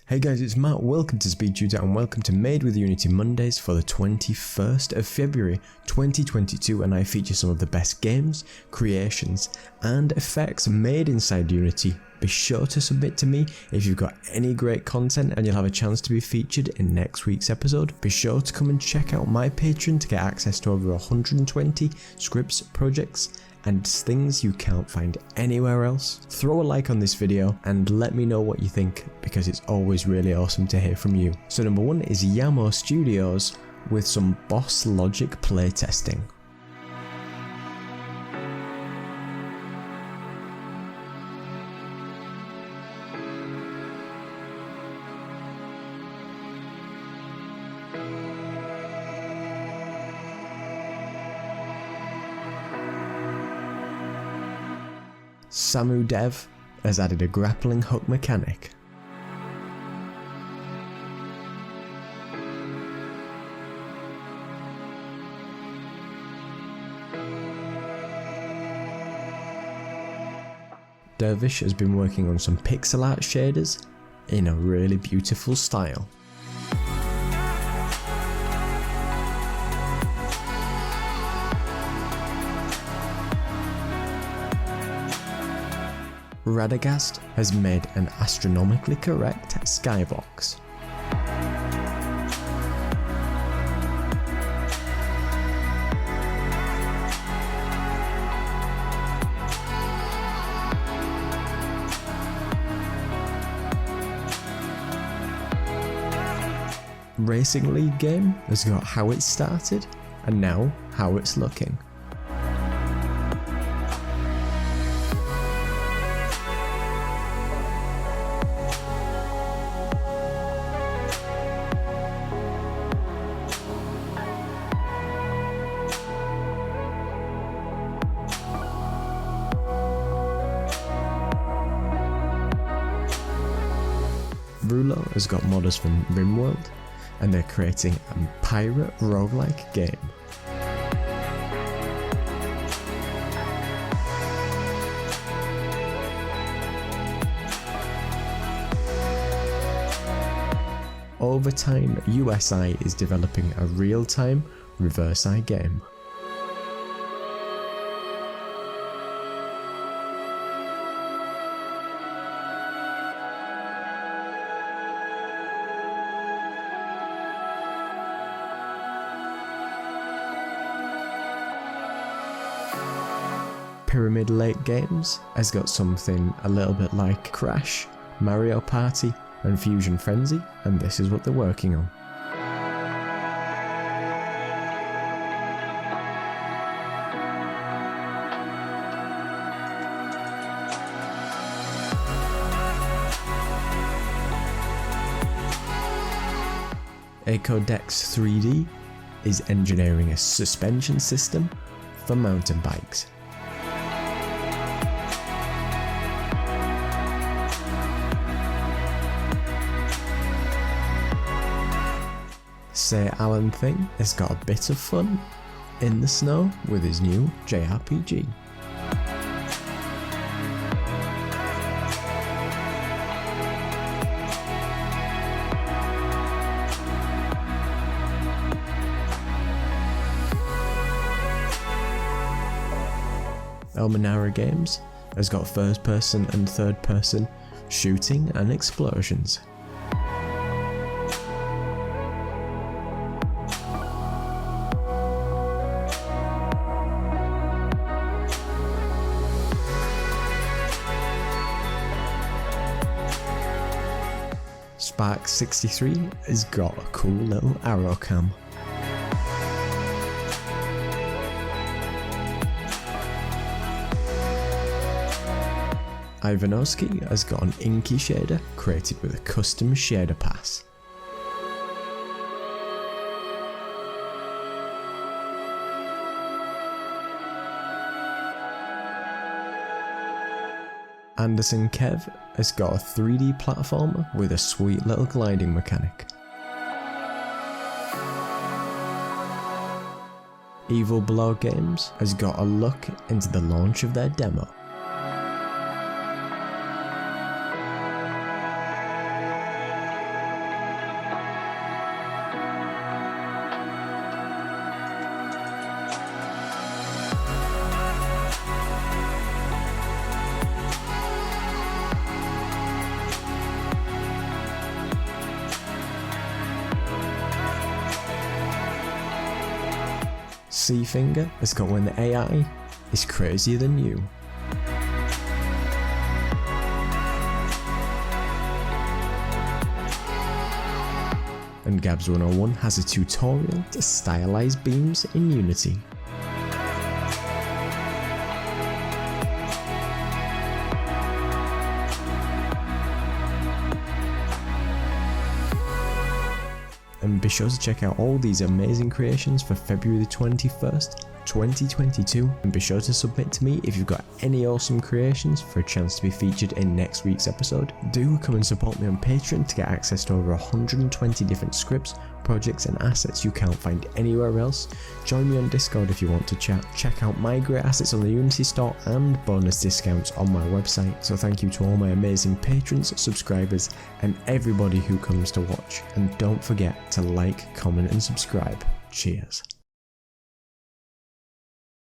Hey guys, it's Matt, welcome to SpeedTutor and welcome to Made with Unity Mondays for the 21st of February 2022, and I feature some of the best games, creations and effects made inside Unity. Be sure to submit to me if you've got any great content and you'll have a chance to be featured in next week's episode. Be sure to come and check out my Patreon to get access to over 120 scripts, projects and things you can't find anywhere else. Throw a like on this video and let me know what you think, because it's always really awesome to hear from you. So number one is Yamo Studios with some Boss Logic playtesting. samudev has added a grappling hook mechanic. Dervish has been working on some pixel art shaders in a really beautiful style. Radagasd has made an astronomically correct Skybox. Racing League game has got how it started and now how it's looking. Roolo has got modders from RimWorld and they're creating a pirate roguelike game. Overtime-usi is developing a real-time Reversi game. pyramidlakegames has got something a little bit like Crash, Mario Party and Fusion Frenzy, and this is what they're working on. Codex 3D is engineering a suspension system for mountain bikes. SayAllenthing has got a bit of fun in the snow with his new JRPG. Elmanara Games has got first person and third person shooting and explosions. Sparkz63 has got a cool little arrow cam. Ivanoski has got an Inky Shader created with a custom shader pass. AnderssonKev has got a 3D platformer with a sweet little gliding mechanic. Bevilbelowgame has got a look into the launch of their demo. C-Finger has got when the AI is crazier than you. And Gabs101 has a tutorial to stylize beams in Unity. And be sure to check out all these amazing creations for February the 21st, 2022, and be sure to submit to me if you've got any awesome creations for a chance to be featured in next week's episode. Do come and support me on Patreon to get access to over 120 different scripts, projects and assets you can't find anywhere else. Join me on Discord if you want to chat. Check out my great assets on the Unity store and bonus discounts on my website. So thank you to all my amazing patrons, subscribers and everybody who comes to watch. And don't forget to like, comment and subscribe. Cheers.